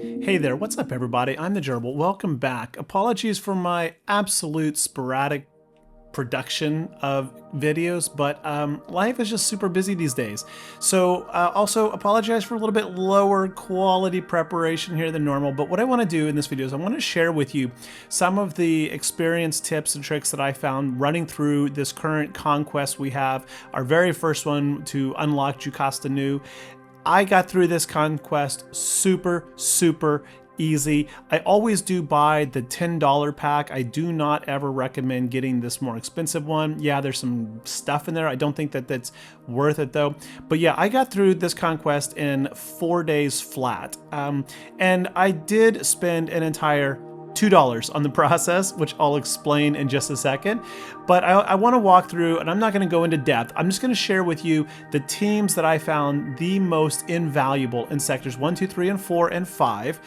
Hey there, what's up everybody? I'm the Gerbil. Welcome back. Apologies for my absolute sporadic production of videos, but life is just super busy these days. So also apologize for a little bit lower quality preparation here than normal, but what I want to do in this video is I want to share with you some of the experience tips and tricks that I found running through this current conquest we have, our very first one to unlock Jocasta new. I got through this conquest super easy. I always do buy the $10 pack. I do not ever recommend getting this more expensive one. Yeah, there's some stuff in there. I don't think that that's worth it though. But yeah, I got through this conquest in 4 days flat. And I did spend an entire $2 on the process, which I'll explain in just a second. But I want to walk through, and I'm not going to go into depth. I'm just going to share with you the teams that I found the most invaluable in sectors 1, 2, 3, and 4, and 5.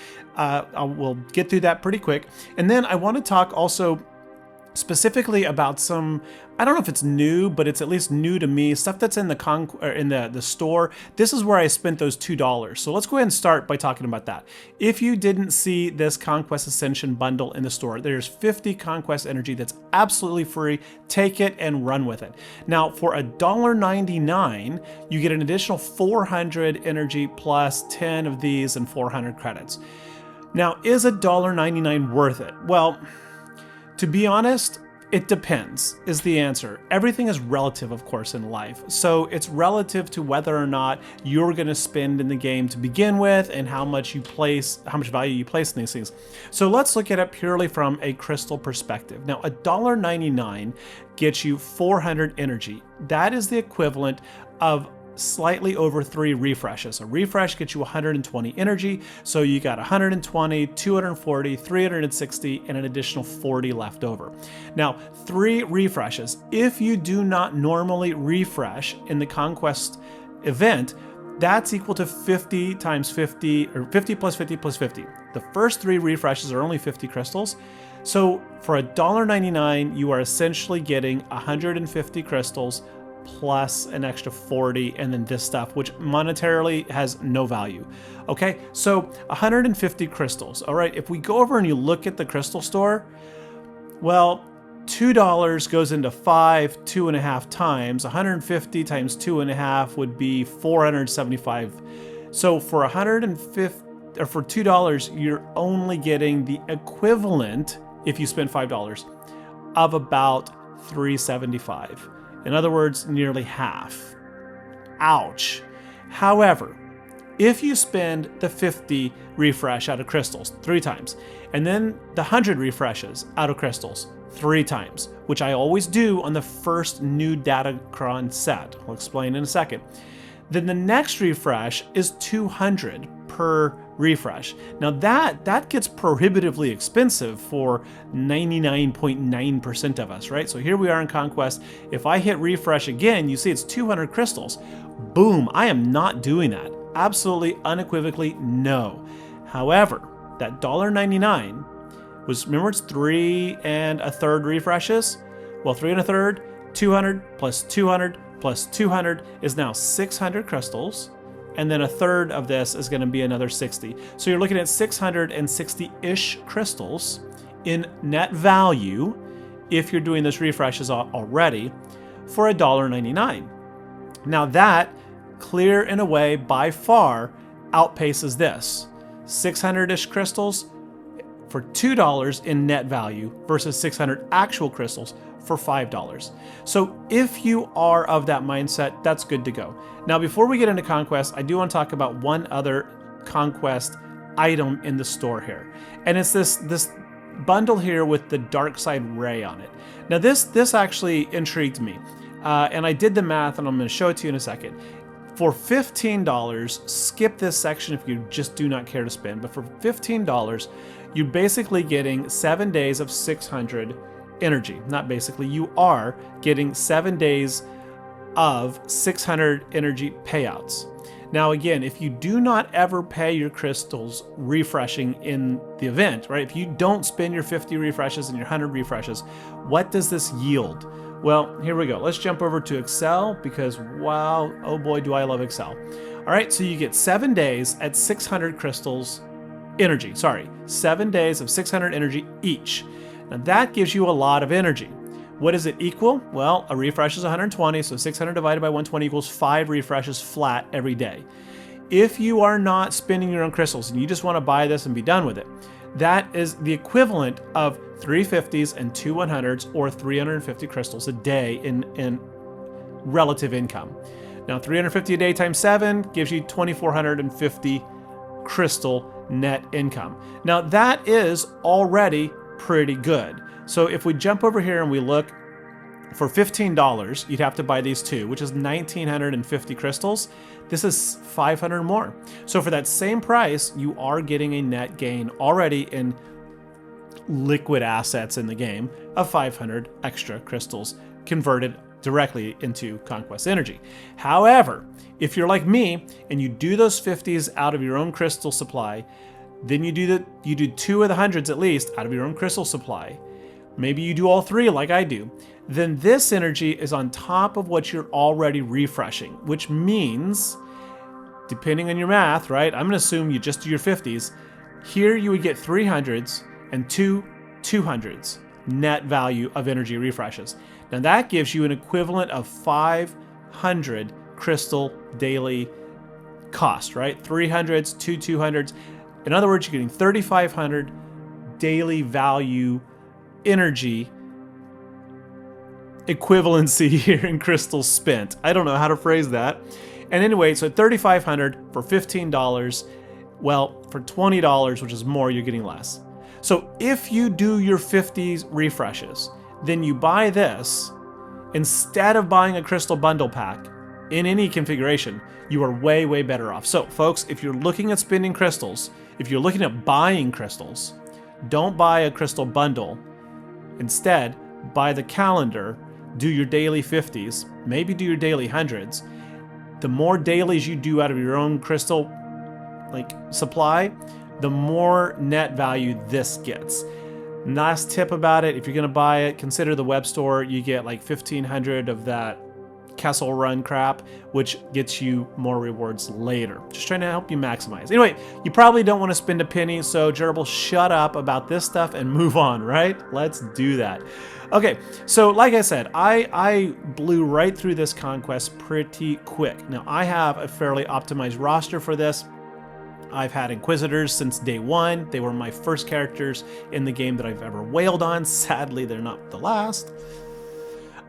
We'll get through that pretty quick. And then I want to talk also specifically about some, I don't know if it's new, but it's at least new to me, stuff that's in the store. This is where I spent those $2. So let's go ahead and start by talking about that. If you didn't see this Conquest Ascension bundle in the store, there's 50 Conquest energy that's absolutely free. Take it and run with it. Now for $1.99, you get an additional 400 energy plus 10 of these and 400 credits. Now, is $1.99 worth it? Well, to be honest, it depends, is the answer. Everything is relative, of course, in life. So it's relative to whether or not you're going to spend in the game to begin with and how much value you place in these things. So let's look at it purely from a crystal perspective. Now, $1.99 gets you 400 energy. That is the equivalent of slightly over 3 refreshes. A refresh gets you 120 energy, so you got 120, 240, 360, and an additional 40 left over. Now, 3 refreshes. If you do not normally refresh in the Conquest event, that's equal to 50 times 50, or 50 plus 50 plus 50. The first 3 refreshes are only 50 crystals. So for $1.99, you are essentially getting 150 crystals plus an extra 40, and then this stuff, which monetarily has no value. Okay, so 150 crystals. All right, if we go over and you look at the crystal store, well, $2 goes into 5 2.5 times. 150 times 2.5 would be 475. So for 150 or for $2, you're only getting the equivalent, if you spend $5, of about 375. In other words, nearly half. Ouch. However, if you spend the 50 refresh out of crystals 3 times, and then the 100 refreshes out of crystals 3 times, which I always do on the first new Datacron set, I'll explain in a second, then the next refresh is 200 per refresh. Now that gets prohibitively expensive for 99.9% of us, right? So here we are in Conquest. If I hit refresh again, you see it's 200 crystals. Boom, I am not doing that. Absolutely, unequivocally, no. However, that $1.99 was, remember, it's 3 1/3 refreshes? Well, 3 1/3, 200 plus 200 plus 200 is now 600 crystals. And then 1/3 of this is going to be another 60. So you're looking at 660-ish crystals in net value if you're doing this refreshes already for $1.99. Now that, clear and away, by far outpaces this. 600-ish crystals for $2 in net value versus 600 actual crystals for $5. So if you are of that mindset, that's good to go. Now, before we get into Conquest, I do want to talk about one other Conquest item in the store here. And it's this bundle here with the Dark Side Ray on it. Now this actually intrigued me. And I did the math, and I'm going to show it to you in a second. For $15, skip this section if you just do not care to spend, but for $15, you're basically getting 7 days of 600 energy. Not basically, you are getting 7 days of 600 energy payouts. Now again, if you do not ever pay your crystals refreshing in the event, right? If you don't spend your 50 refreshes and your 100 refreshes, what does this yield? Well, here we go. Let's jump over to Excel because wow, oh boy, do I love Excel. All right, so you get 7 days at 600 crystals energy, sorry, 7 days of 600 energy each. Now that gives you a lot of energy. What does it equal? Well, a refresh is 120, so 600 divided by 120 equals 5 refreshes flat every day. If you are not spending your own crystals and you just want to buy this and be done with it, that is the equivalent of 350s and 2 100s or 350 crystals a day in relative income. Now 350 a day times 7 gives you 2,450 crystal net income. Now that is already pretty good. So if we jump over here and we look for $15, you'd have to buy these two, which is 1,950 crystals. This is 500 more. So for that same price, you are getting a net gain already in liquid assets in the game of 500 extra crystals converted directly into Conquest energy. However, if you're like me and you do those 50s out of your own crystal supply, then you do 2 of the 100s at least out of your own crystal supply. Maybe you do all 3 like I do. Then this energy is on top of what you're already refreshing, which means, depending on your math, right? I'm gonna assume you just do your 50s. Here you would get 300s and 2 200s net value of energy refreshes. Now that gives you an equivalent of 500 crystal daily cost, right? 300s, 2 200s. In other words, you're getting 3,500 daily value energy equivalency here in crystals spent. I don't know how to phrase that. And anyway, so 3,500 for $15. Well, for $20, which is more, you're getting less. So if you do your 50s refreshes, then you buy this, instead of buying a crystal bundle pack in any configuration, you are way, way better off. So folks, if you're looking at spending crystals, if you're looking at buying crystals, don't buy a crystal bundle. Instead, buy the calendar, do your daily 50s, maybe do your daily 100s. The more dailies you do out of your own crystal supply, the more net value this gets. Nice tip about it, if you're gonna buy it, consider the web store. You get like 1,500 of that Kessel Run crap, which gets you more rewards later. Just trying to help you maximize. Anyway, you probably don't want to spend a penny, so Gerbil, shut up about this stuff and move on, right? Let's do that. Okay, so like I said, I blew right through this Conquest pretty quick. Now, I have a fairly optimized roster for this. I've had Inquisitors since day one. They were my first characters in the game that I've ever whaled on. Sadly, they're not the last.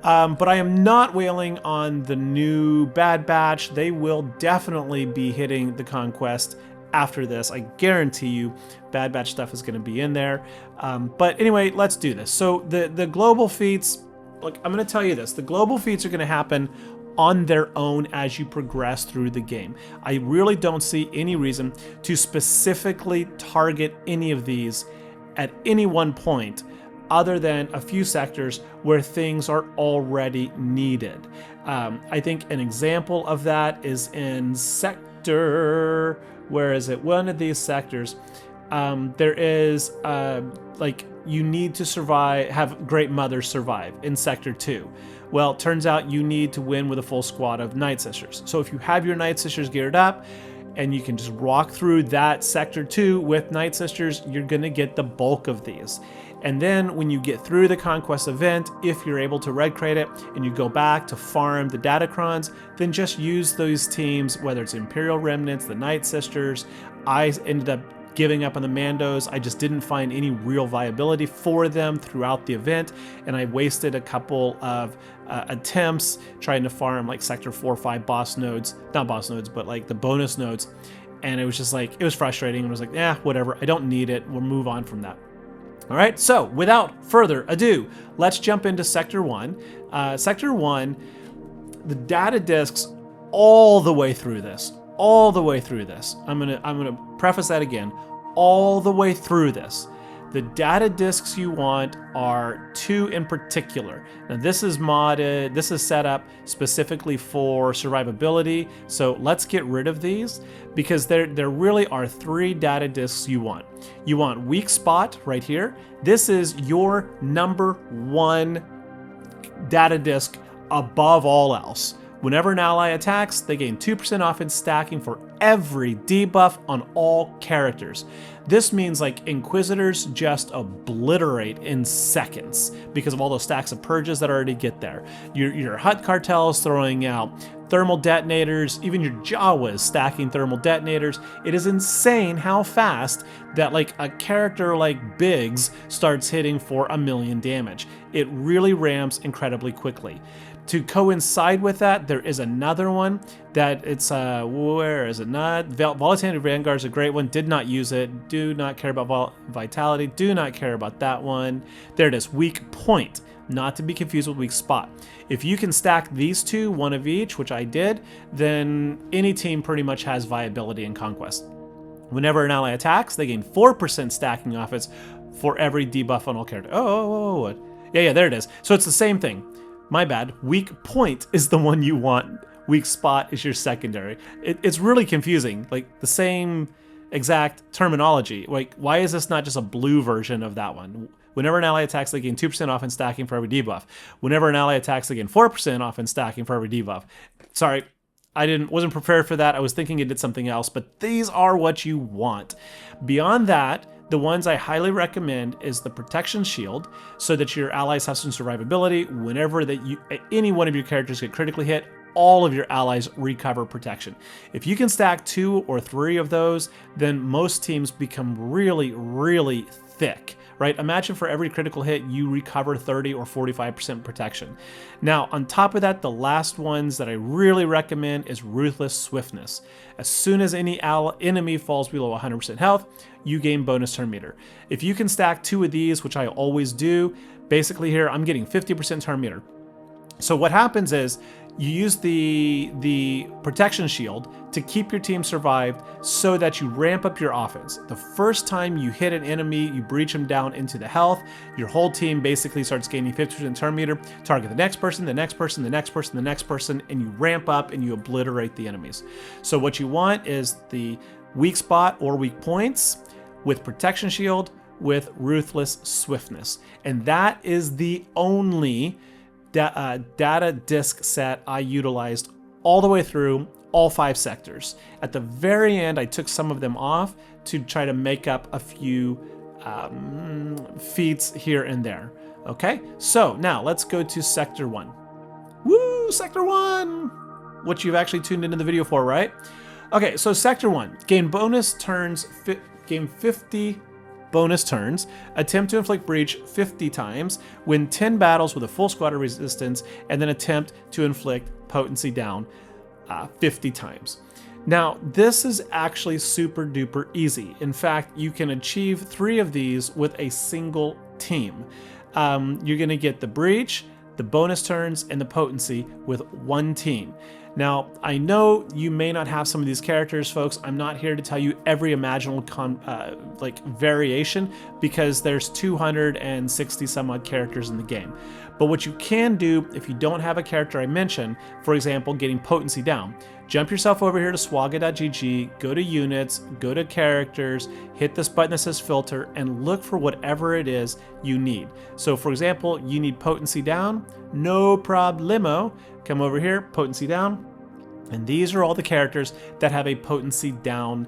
But I am not whaling on the new Bad Batch. They will definitely be hitting the Conquest after this. I guarantee you Bad Batch stuff is going to be in there. But anyway, let's do this. So the global feats, look, I'm going to tell you this. The global feats are going to happen on their own as you progress through the game. I really don't see any reason to specifically target any of these at any one point, other than a few sectors where things are already needed. I think an example of that is in sector, where is it? One of these sectors, there is you need to survive, have Great Mother survive in sector 2. Well, it turns out you need to win with a full squad of Night Sisters. So if you have your Night Sisters geared up, and you can just walk through that sector 2 with Night Sisters, you're gonna get the bulk of these. And then when you get through the Conquest event, if you're able to red crate it and you go back to farm the Datacrons, then just use those teams, whether it's Imperial Remnants, the Night Sisters. I ended up giving up on the Mandos. I just didn't find any real viability for them throughout the event, and I wasted a couple of attempts trying to farm like sector 4 or 5 boss nodes, not boss nodes, but like the bonus nodes. And it was just like, it was frustrating. And I was like, whatever, I don't need it. We'll move on from that. All right, so without further ado, let's jump into Sector 1. Sector 1, the data disks all the way through this. I'm gonna preface that again. All the way through this. The data disks you want are 2 in particular. Now this is modded, this is set up specifically for survivability. So let's get rid of these because there really are 3 data disks you want. You want Weak Spot right here. This is your #1 data disk above all else. Whenever an ally attacks, they gain 2% offense stacking for every debuff on all characters. This means like Inquisitors just obliterate in seconds because of all those stacks of purges that already get there. Your Hut Cartels throwing out thermal detonators, even your Jawas stacking thermal detonators. It is insane how fast that like a character like Biggs starts hitting for 1,000,000 damage. It really ramps incredibly quickly. To coincide with that, there is another one that it's, where is it not? Volatility Vanguard is a great one. Did not use it. Do not care about Vitality. Do not care about that one. There it is, Weak Point. Not to be confused with Weak Spot. If you can stack these two, one of each, which I did, then any team pretty much has viability in Conquest. Whenever an ally attacks, they gain 4% stacking offense for every debuff on all characters. Yeah, there it is. So it's the same thing. My bad. Weak Point is the one you want. Weak Spot is your secondary. It's really confusing. Like the same exact terminology. Like, why is this not just a blue version of that one? Whenever an ally attacks, they gain 2% offense stacking for every debuff. Whenever an ally attacks, they gain 4% offense stacking for every debuff. Sorry, I wasn't prepared for that. I was thinking it did something else, but these are what you want. Beyond that, the ones I highly recommend is the Protection Shield, so that your allies have some survivability. Whenever any one of your characters get critically hit, all of your allies recover protection. If you can stack 2 or 3 of those, then most teams become really, really thick. Right? Imagine for every critical hit, you recover 30 or 45% protection. Now, on top of that, the last ones that I really recommend is Ruthless Swiftness. As soon as any enemy falls below 100% health, you gain bonus turn meter. If you can stack 2 of these, which I always do, basically here, I'm getting 50% turn meter. So what happens is, you use the Protection Shield to keep your team survived so that you ramp up your offense. The first time you hit an enemy, you breach them down into the health, your whole team basically starts gaining 50% turn meter, target the next person, the next person, the next person, the next person, and you ramp up and you obliterate the enemies. So what you want is the Weak Spot or Weak Points with Protection Shield with Ruthless Swiftness. And that is the only data disk set I utilized all the way through all 5 sectors. At the very end, I took some of them off to try to make up a few feats here and there. Okay, so now let's go to Sector 1. Woo, Sector 1! What you've actually tuned into the video for, right? Okay, so Sector 1, gain bonus turns, gain 50 bonus turns, attempt to inflict breach 50 times, win 10 battles with a full squad of resistance, and then attempt to inflict potency down 50 times. Now, this is actually super duper easy. In fact, you can achieve 3 of these with a single team. You're going to get the breach, the bonus turns, and the potency with one team. Now, I know you may not have some of these characters, folks. I'm not here to tell you every imaginable variation, because there's 260 some odd characters in the game. But what you can do if you don't have a character I mentioned, for example, getting potency down, jump yourself over here to SWGOH.gg, go to units, go to characters, hit this button that says filter, and look for whatever it is you need. So for example, you need potency down, no problemo. Come over here, potency down, and these are all the characters that have a potency down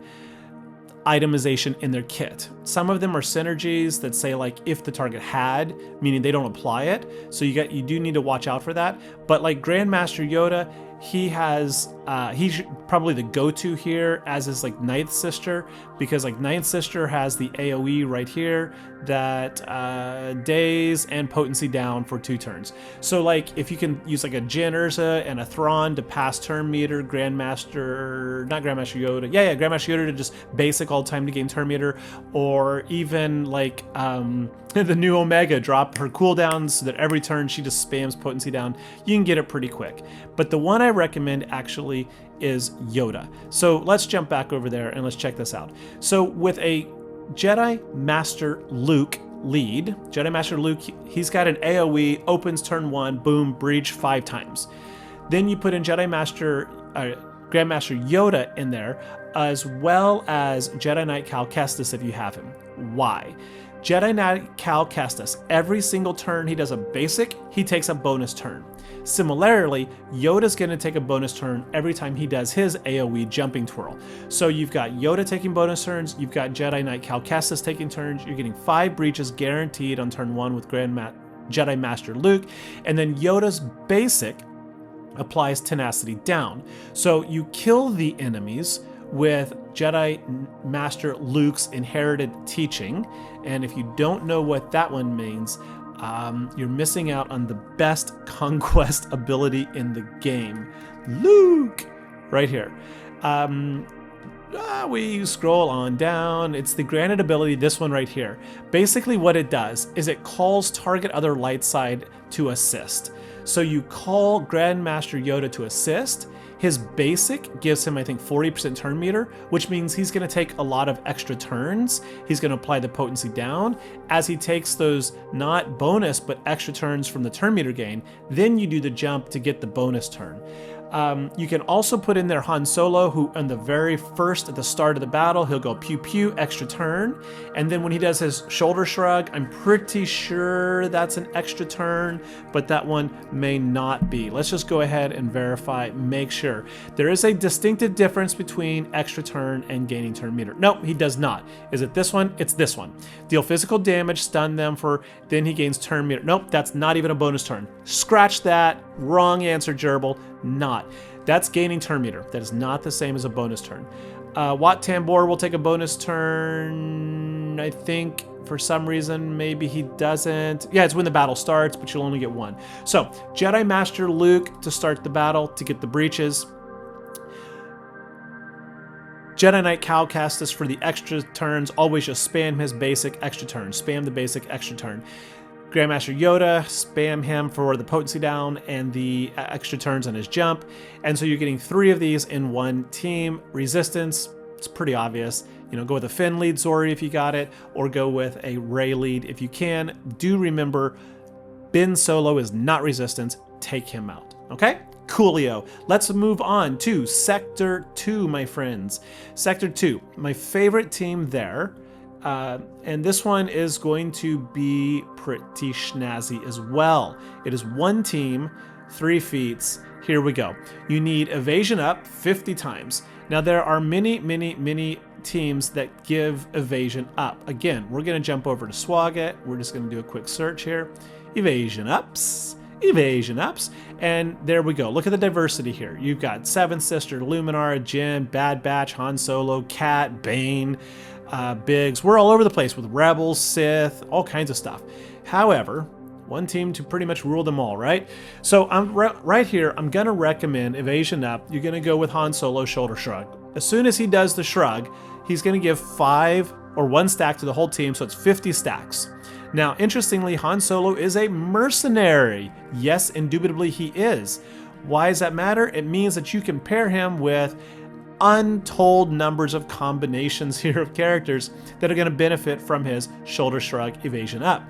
itemization in their kit. Some of them are synergies that say like if the target had, meaning they don't apply it. So you do need to watch out for that. But like Grandmaster Yoda, he has he's probably the go-to here, as is like Ninth Sister, because like Ninth Sister has the AoE right here that daze and potency down for 2 turns. So like if you can use like a Jyn Erza and a Thrawn to pass turn meter, Grandmaster Yoda to just basic all the time to gain turn meter, or even like the new Omega, drop her cooldowns so that every turn she just spams potency down, you can get it pretty quick. But the one I recommend actually is Yoda. So let's jump back over there and let's check this out. So with a Jedi Master Luke lead, Jedi Master Luke, he's got an AoE, opens turn 1, boom, breach 5 times. Then you put in Grandmaster Yoda in there, as well as Jedi Knight Cal Kestis if you have him. Why? Jedi Knight Cal Kestis. Every single turn he does a basic, he takes a bonus turn. Similarly, Yoda's going to take a bonus turn every time he does his AoE jumping twirl. So you've got Yoda taking bonus turns, you've got Jedi Knight Cal Kestis taking turns, you're getting 5 breaches guaranteed on turn 1 with Jedi Master Luke, and then Yoda's basic applies tenacity down. So you kill the enemies with Jedi Master Luke's inherited teaching, and if you don't know what that one means, you're missing out on the best conquest ability in the game. Luke! Right here. We scroll on down. It's the granted ability, this one right here. Basically what it does is it calls target other light side to assist. So you call Grandmaster Yoda to assist. His basic gives him, I think, 40% turn meter, which means he's going to take a lot of extra turns. He's going to apply the potency down. As he takes those not bonus, but extra turns from the turn meter gain, then you do the jump to get the bonus turn. You can also put in there Han Solo, who on the very first, at the start of the battle, he'll go pew pew, extra turn. And then when he does his shoulder shrug, I'm pretty sure that's an extra turn, but that one may not be. Let's just go ahead and verify, make sure. There is a distinctive difference between extra turn and gaining turn meter. No, he does not. Is it this one? It's this one. Deal physical damage, stun them for, then he gains turn meter. Nope, that's not even a bonus turn. Scratch that. Wrong answer, Gerbil. Not. That's gaining turn meter. That is not the same as a bonus turn. Wat Tambor will take a bonus turn, I think, for some reason. Maybe he doesn't. Yeah, it's when the battle starts, but you'll only get one. So, Jedi Master Luke to start the battle, to get the breaches. Jedi Knight Cal Kestis for the extra turns. Always just spam his basic extra turn. Spam the basic extra turn. Grandmaster Yoda, spam him for the potency down and the extra turns on his jump. And so you're getting 3 of these in one team. Resistance, it's pretty obvious. You know, go with a Finn lead Zori if you got it, or go with a Rey lead if you can. Do remember, Ben Solo is not resistance. Take him out, okay? Coolio. Let's move on to Sector 2, my friends. Sector 2, my favorite team there. And this one is going to be pretty snazzy as well. It is one team, 3 feats. Here we go. You need evasion up 50 times. Now there are many teams that give evasion up. Again, we're going to jump over to SWGOH. We're just going to do a quick search here. Evasion ups. Evasion ups, and there we go. Look at the diversity here. You've got Seven Sister, Luminara, Jin, Bad Batch, Han Solo, Cat, Bane, Biggs. We're all over the place with Rebels, Sith, all kinds of stuff. However, one team to pretty much rule them all, right? So I'm right here, I'm gonna recommend evasion up. You're gonna go with Han Solo shoulder shrug. As soon as he does the shrug, he's gonna give 5 or 1 stack to the whole team, so it's 50 stacks. Now, interestingly, Han Solo is a mercenary. Yes, indubitably he is. Why does that matter? It means that you can pair him with untold numbers of combinations here of characters that are going to benefit from his shoulder shrug evasion up.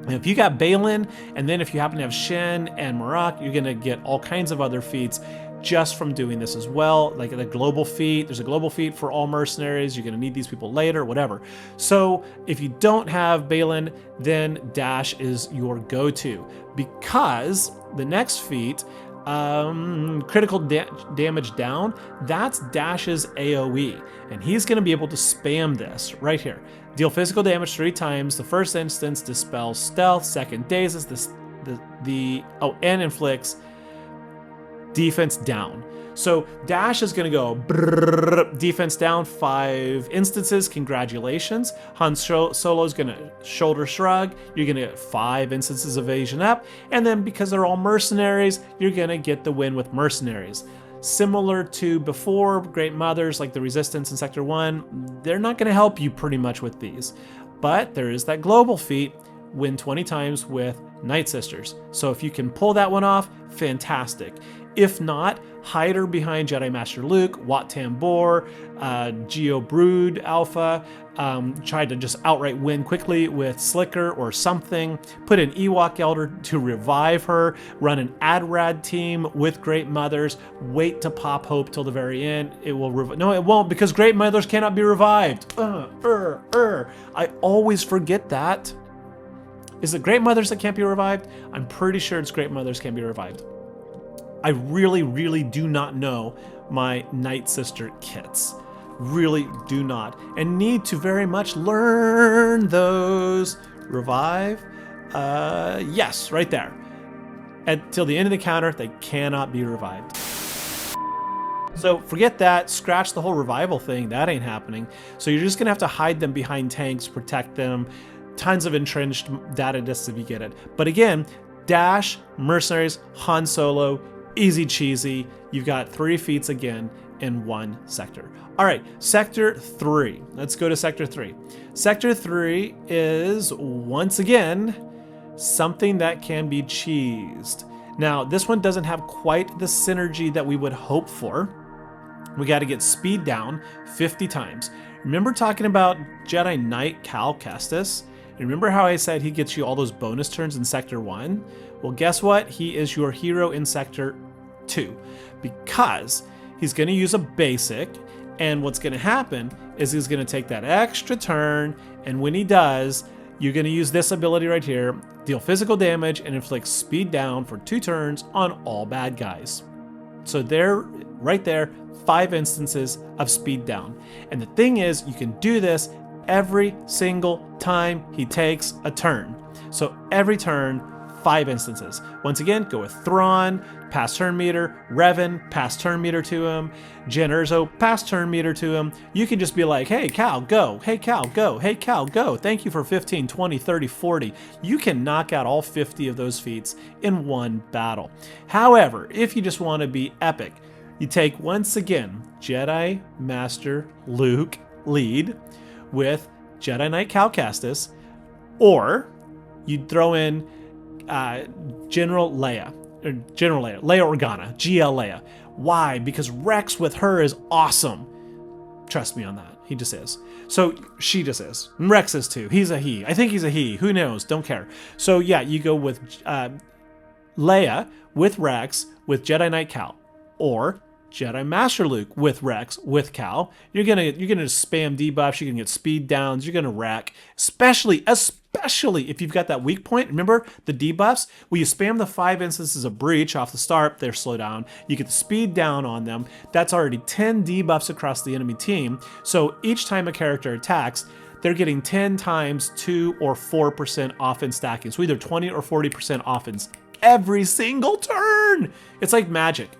And if you got Balin, and then if you happen to have Shin and Marak, you're going to get all kinds of other feats just from doing this as well, like the global feat. There's a global feat for all mercenaries. You're going to need these people later, whatever. So if you don't have Balin, then Dash is your go-to, because the next feat, critical damage down, that's Dash's AoE, and he's going to be able to spam this right here. Deal physical damage 3 times. The first instance dispels stealth, second dazes, and inflicts defense down. So Dash is going to go brrr, defense down 5 instances. Congratulations. Han Solo is going to shoulder shrug. You're going to get 5 instances of evasion up. And then because they're all mercenaries, you're going to get the win with mercenaries. Similar to before, Great Mothers like the Resistance in Sector 1, they're not going to help you pretty much with these. But there is that global feat, win 20 times with Night Sisters. So if you can pull that one off, fantastic. If not, hide her behind Jedi Master Luke, Wat Tambor, Geo Brood Alpha. Try to just outright win quickly with Slicker or something. Put an Ewok Elder to revive her. Run an Adrad team with Great Mothers. Wait to pop Hope till the very end. It will no, it won't, because Great Mothers cannot be revived. I always forget that. Is it Great Mothers that can't be revived? I'm pretty sure it's Great Mothers can't be revived. I really, really do not know my Night Sister kits. Really do not. And need to very much learn those. Revive? Yes, right there. Until the end of the counter, they cannot be revived. So forget that, scratch the whole revival thing, that ain't happening. So you're just gonna have to hide them behind tanks, protect them, tons of entrenched data discs if you get it. But again, Dash, Mercenaries, Han Solo, easy cheesy. You've got 3 feats again in 1 sector. All right, Sector 3. Let's go to Sector 3. Sector 3 is, once again, something that can be cheesed. Now, this one doesn't have quite the synergy that we would hope for. We got to get speed down 50 times. Remember talking about Jedi Knight Cal Kestis? Remember how I said he gets you all those bonus turns in Sector 1? Well, guess what? He is your hero in Sector 2 because he's going to use a basic, and what's going to happen is he's going to take that extra turn, and when he does, you're going to use this ability right here, deal physical damage and inflict speed down for 2 turns on all bad guys. So there, right there, 5 instances of speed down. And the thing is, you can do this every single time he takes a turn. So every turn, 5 instances. Once again, go with Thrawn, pass turn meter, Revan, pass turn meter to him, Jyn Erso, pass turn meter to him. You can just be like, hey Cal, go, hey Cal, go, hey Cal, go. Thank you for 15, 20, 30, 40. You can knock out all 50 of those feats in 1 battle. However, if you just want to be epic, you take, once again, Jedi Master Luke lead with Jedi Knight Cal Kestis, or you'd throw in General Leia Organa, GL Leia. Why? Because Rex with her is awesome. Trust me on that. He just is. So she just is. Rex is too. He's a he. I think he's a he. Who knows? Don't care. So yeah, you go with Leia with Rex with Jedi Knight Cal, or Jedi Master Luke with Rex with Cal. You're gonna spam debuffs. You're gonna get speed downs. You're gonna rack, especially if you've got that weak point. Remember the debuffs? Well, you spam the 5 instances of breach off the start. They're slow down. You get the speed down on them. That's already 10 debuffs across the enemy team. So each time a character attacks, they're getting 10 times 2 or 4% offense stacking. So either 20 or 40% offense every single turn. It's like magic.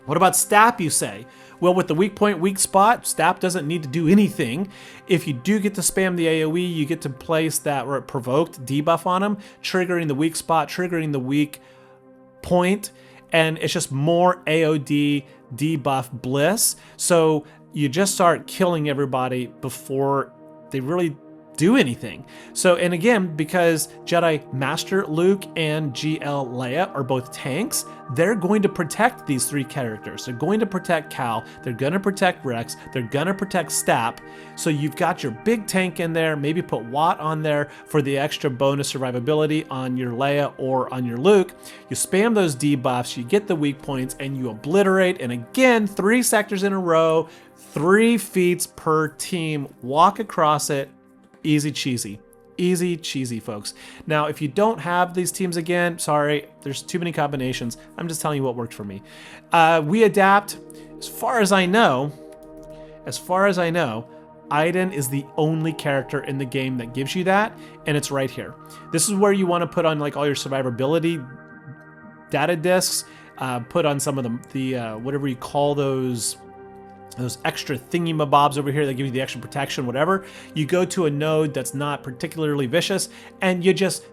What about Stap, you say? Well, with the weak point, weak spot, Stap doesn't need to do anything. If you do get to spam the AoE, you get to place that provoked debuff on him, triggering the weak spot, triggering the weak point, and it's just more AOD debuff bliss. So you just start killing everybody before they really do anything. So, and again, because Jedi Master Luke and GL Leia are both tanks, they're going to protect these 3 characters. They're going to protect Cal, they're going to protect Rex, they're going to protect Stap. So you've got your big tank in there, maybe put Wat on there for the extra bonus survivability on your Leia or on your Luke. You spam those debuffs, you get the weak points, and you obliterate. And again, 3 sectors in a row, 3 feats per team, walk across it. Easy cheesy. Easy cheesy, folks. Now, if you don't have these teams again, sorry, there's too many combinations. I'm just telling you what worked for me. We adapt. As far as I know, Iden is the only character in the game that gives you that, and it's right here. This is where you want to put on like all your survivability data discs, put on some of the whatever you call those extra thingy-mabobs over here that give you the extra protection, whatever. You go to a node that's not particularly vicious, and you just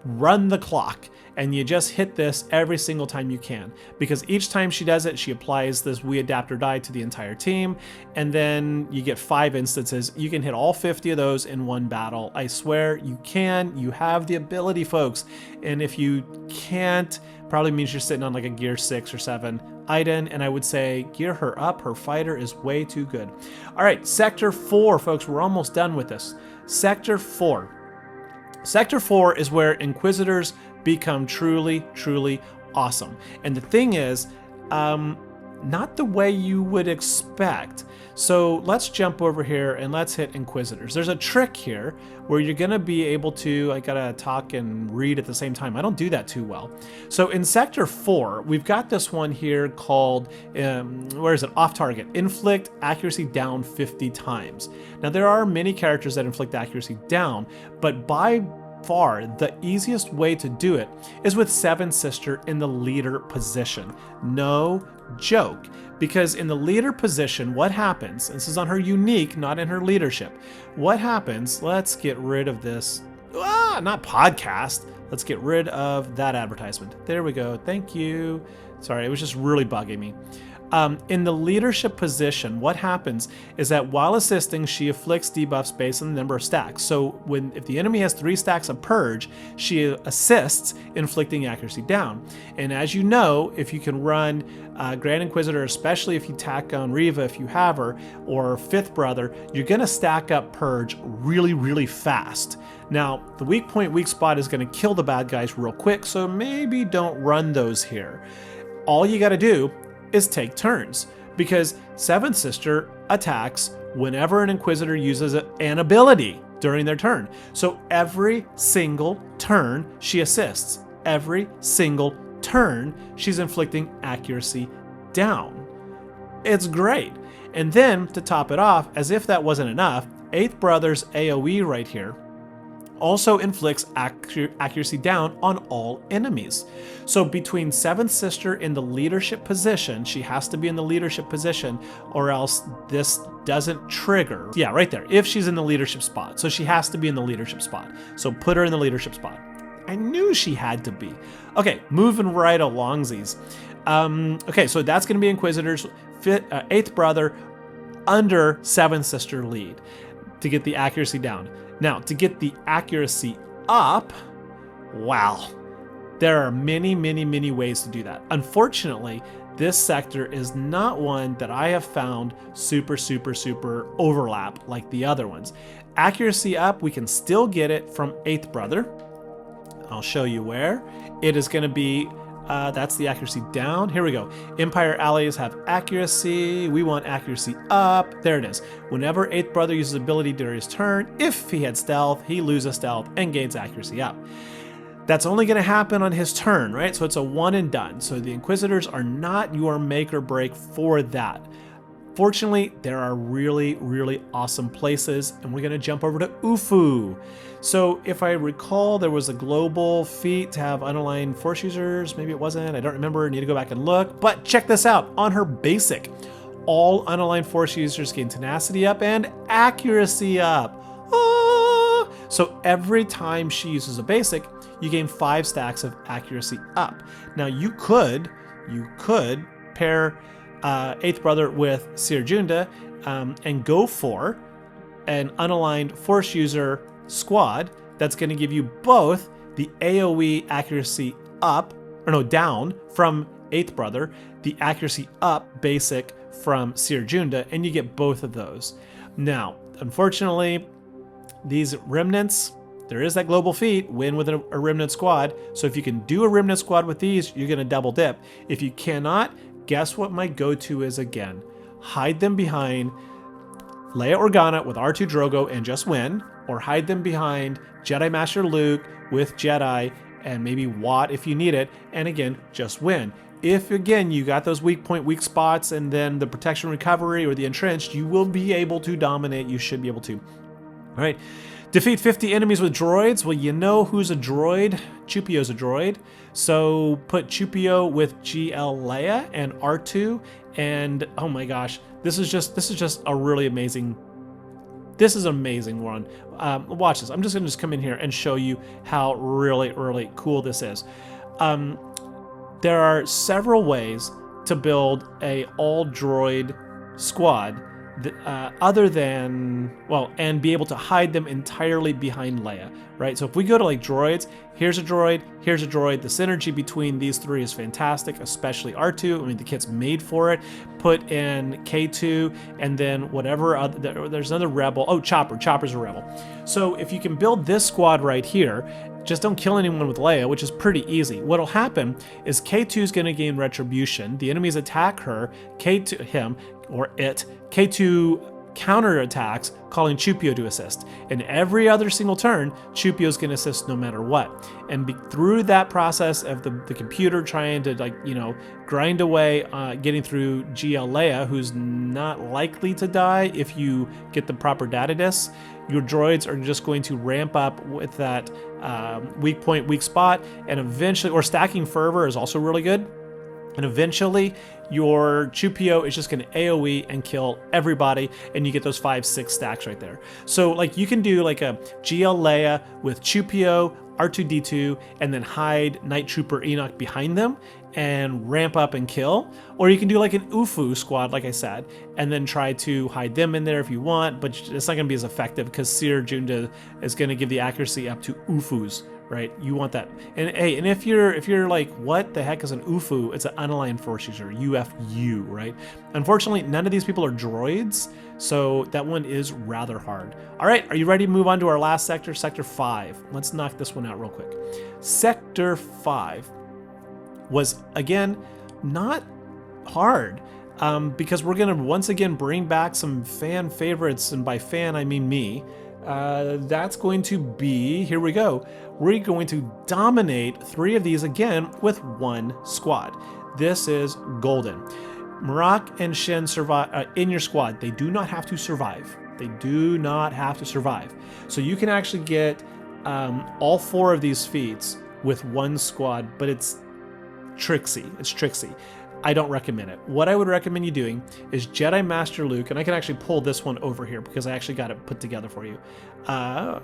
run the clock. And you just hit this every single time you can, because each time she does it, she applies this We Adapt or Die to the entire team, and then you get 5 instances. You can hit all 50 of those in one battle. I swear you can. You have the ability, folks. And if you can't, probably means you're sitting on like a gear 6 or 7 Iden, and I would say gear her up. Her fighter is way too good. All right, Sector 4, folks. We're almost done with this. Sector 4. Sector 4 is where Inquisitors become truly, truly awesome. And the thing is, not the way you would expect. So let's jump over here and let's hit Inquisitors. There's a trick here where you're going to be able to, I gotta talk and read at the same time. I don't do that too well. So in Sector 4, we've got this one here called, where is it? Off target. Inflict accuracy down 50 times. Now there are many characters that inflict accuracy down, but by far the easiest way to do it is with Seven Sister in the leader position. No joke, because in the leader position, what happens, this is on her unique, not in her leadership, what happens, let's get rid of this, not podcast, let's get rid of that advertisement. There we go, thank you. Sorry, it was just really bugging me. In the leadership position, what happens is that while assisting, she afflicts debuffs based on the number of stacks. So if the enemy has 3 stacks of Purge, she assists, inflicting accuracy down. And as you know, if you can run Grand Inquisitor, especially if you tack on Reva, if you have her, or Fifth Brother, you're going to stack up Purge really, really fast. Now, the weak point, weak spot is going to kill the bad guys real quick, so maybe don't run those here. All you got to do is take turns, because Seventh Sister attacks whenever an Inquisitor uses an ability during their turn. So every single turn she assists. Every single turn she's inflicting accuracy down. It's great. And then to top it off, as if that wasn't enough, Eighth Brother's AoE right here also inflicts accuracy down on all enemies. So between Seventh Sister in the leadership position, she has to be in the leadership position or else this doesn't trigger. Yeah, right there, if she's in the leadership spot. So she has to be in the leadership spot. So put her in the leadership spot. I knew she had to be. Okay, moving right alongsies. Okay, so that's gonna be Inquisitors, Eighth Brother under Seventh Sister lead to get the accuracy down. Now, to get the accuracy up, wow, there are many, many, many ways to do that. Unfortunately, this sector is not one that I have found super, super, super overlap like the other ones. Accuracy up, we can still get it from Eighth Brother. I'll show you where. It is going to be, that's the accuracy down. Here we go. Empire allies have accuracy. We want accuracy up. There it is. Whenever Eighth Brother uses ability during his turn, if he had stealth, he loses stealth and gains accuracy up. That's only going to happen on his turn, right? So it's a one and done. So the Inquisitors are not your make or break for that. Fortunately, there are really, really awesome places, and we're going to jump over to Ufu. So if I recall, there was a global feat to have unaligned force users. Maybe it wasn't. I don't remember. I need to go back and look. But check this out. On her basic, all unaligned force users gain tenacity up and accuracy up. Ah! So every time she uses a basic, you gain 5 stacks of accuracy up. Now you could pair Eighth Brother with Seer Junda and go for an unaligned force user squad that's going to give you both the AoE accuracy up, or no, down from Eighth Brother, the accuracy up basic from Seer Junda, and you get both of those. Now, unfortunately, these remnants, there is that global feat, win with a remnant squad. So if you can do a remnant squad with these, you're going to double dip. If you cannot, guess what my go-to is again? Hide them behind Leia Organa with R2 Drogo and just win, or hide them behind Jedi Master Luke with Jedi and maybe Watt if you need it, and again, just win. If again you got those weak point, weak spots, and then the protection recovery or the entrenched, you will be able to dominate. You should be able to. All right. Defeat 50 enemies with droids. Well, you know who's a droid? Chupio's a droid. So put Chupio with GL Leia and R2, and oh my gosh, this is just a really amazing This is an amazing one. Watch this. I'm just going to come in here and show you how really, really cool this is. There are several ways to build a all-droid squad other than, well, and be able to hide them entirely behind Leia, right? So if we go to like droids, here's a droid, here's a droid. The synergy between these three is fantastic, especially R2. I mean, the kit's made for it. Put in K2, and then whatever other, there's another rebel. Oh, Chopper's a rebel. So if you can build this squad right here, just don't kill anyone with Leia, which is pretty easy. What'll happen is K2 is going to gain retribution. The enemies attack her, K2, him, or it. K2 counterattacks, calling Chupio to assist. And every other single turn, Chupio's going to assist no matter what. And through that process of the computer trying to, like, you know, grind away, getting through GL Leia, who's not likely to die if you get the proper data disks, your droids are just going to ramp up with that weak point, weak spot, and eventually, or stacking fervor is also really good. And eventually, your Chupio is just going to AoE and kill everybody, and you get those 5-6 stacks right there. So, like, you can do like a GL Leia with Chupio, R2-D2, and then hide Night Trooper Enoch behind them and ramp up and kill. Or you can do like an UFU squad, like I said, and then try to hide them in there if you want, but it's not going to be as effective because Seer Junda is going to give the accuracy up to UFUs. Right, you want that, and hey, and if you're like, what the heck is an UFU? It's an unaligned force user, UFU, right? Unfortunately, none of these people are droids, so that one is rather hard. All right, are you ready to move on to our last sector, Sector 5? Let's knock this one out real quick. Sector 5 was, again, not hard, because we're gonna once again bring back some fan favorites, and by fan I mean me. That's going to be, here we go. We're going to dominate 3 of these again with 1 squad. This is golden. Marak and Shin survive in your squad. They do not have to survive. They do not have to survive. So you can actually get all 4 of these feats with 1 squad, but it's tricksy. It's tricksy. I don't recommend it. What I would recommend you doing is Jedi Master Luke, and I can actually pull this one over here because I actually got it put together for you.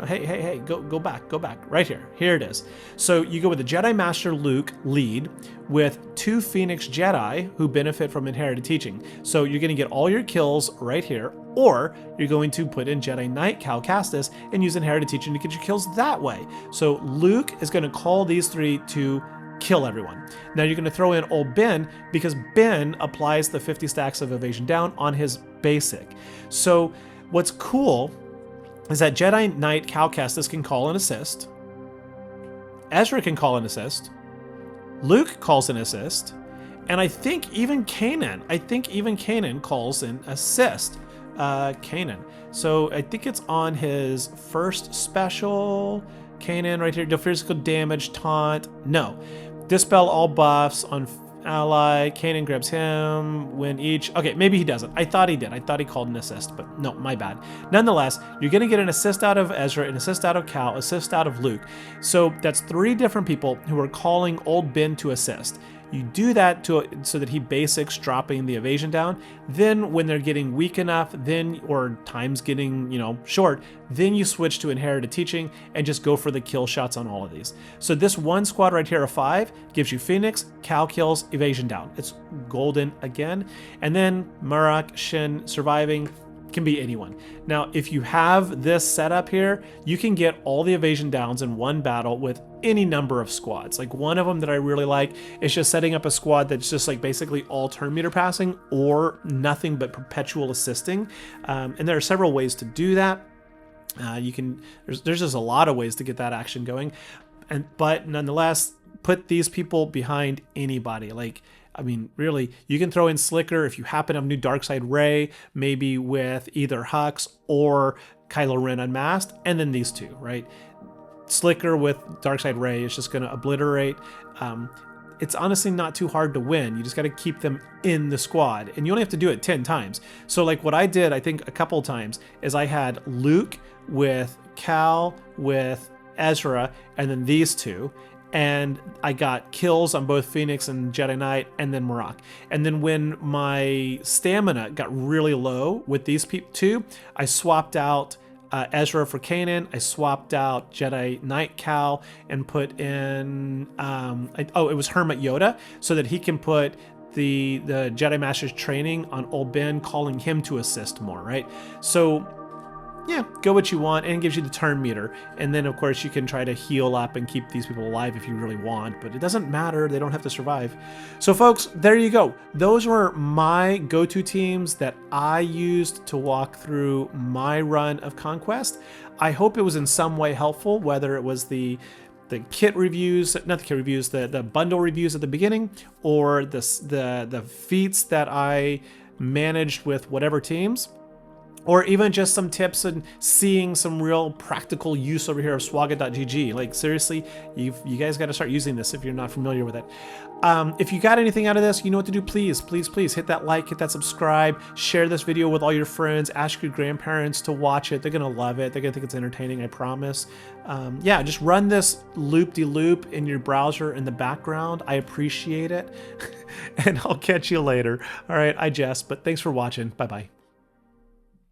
Hey, go back, right here. Here it is. So you go with the Jedi Master Luke lead with 2 Phoenix Jedi who benefit from inherited teaching. So you're going to get all your kills right here, or you're going to put in Jedi Knight Jocasta and use inherited teaching to get your kills that way. So Luke is going to call these 3 to kill everyone. Now you're going to throw in old Ben because Ben applies the 50 stacks of evasion down on his basic. So what's cool is that Jedi Knight Jocasta can call an assist. Ezra can call an assist. Luke calls an assist. And I think even Kanan calls an assist. Kanan. So I think it's on his first special. Kanan right here. No physical damage, taunt. No. Dispel all buffs on ally. Kanan grabs him when each... Okay, maybe he doesn't. I thought he did. I thought he called an assist, but no, my bad. Nonetheless, you're going to get an assist out of Ezra, an assist out of Cal, assist out of Luke. So that's 3 different people who are calling old Ben to assist. You do that so that he basics dropping the evasion down. Then when they're getting weak enough, or time's getting, short, then you switch to inherited teaching and just go for the kill shots on all of these. So this 1 squad right here of 5 gives you Phoenix, Cal kills, evasion down. It's golden again. And then Marak, Shin surviving, can be anyone. Now, if you have this setup here, you can get all the evasion downs in 1 battle with any number of squads. Like, one of them that I really like is just setting up a squad that's just like basically all turn meter passing or nothing but perpetual assisting. And there are several ways to do that. There's just a lot of ways to get that action going. But nonetheless, put these people behind anybody. Like, I mean, really, you can throw in Slicker if you happen to have new Darkseid Rey, maybe with either Hux or Kylo Ren unmasked, and then these 2, right? Slicker with Darkseid Rey is just going to obliterate. It's honestly not too hard to win. You just got to keep them in the squad, and you only have to do it 10 times. So like what I did, I think a couple times, is I had Luke with Cal, with Ezra, and then these 2. And I got kills on both Phoenix and Jedi Knight, and then Marak. And then when my stamina got really low with these 2, I swapped out Ezra for Kanan. I swapped out Jedi Knight Cal and put in, it was Hermit Yoda, so that he can put the Jedi Master's training on old Ben, calling him to assist more, right? So yeah, go what you want, and it gives you the turn meter. And then, of course, you can try to heal up and keep these people alive if you really want, but it doesn't matter. They don't have to survive. So, folks, there you go. Those were my go-to teams that I used to walk through my run of Conquest. I hope it was in some way helpful, whether it was the kit reviews, not the kit reviews, the bundle reviews at the beginning, or the feats that I managed with whatever teams, or even just some tips and seeing some real practical use over here of SWGOH.gg. Like, seriously, you guys got to start using this if you're not familiar with it. If you got anything out of this, you know what to do. Please, please, please hit that like, hit that subscribe, share this video with all your friends, ask your grandparents to watch it. They're going to love it. They're going to think it's entertaining, I promise. Yeah, just run this loop-de-loop in your browser in the background. I appreciate it. And I'll catch you later. All right, I jest, but thanks for watching. Bye-bye.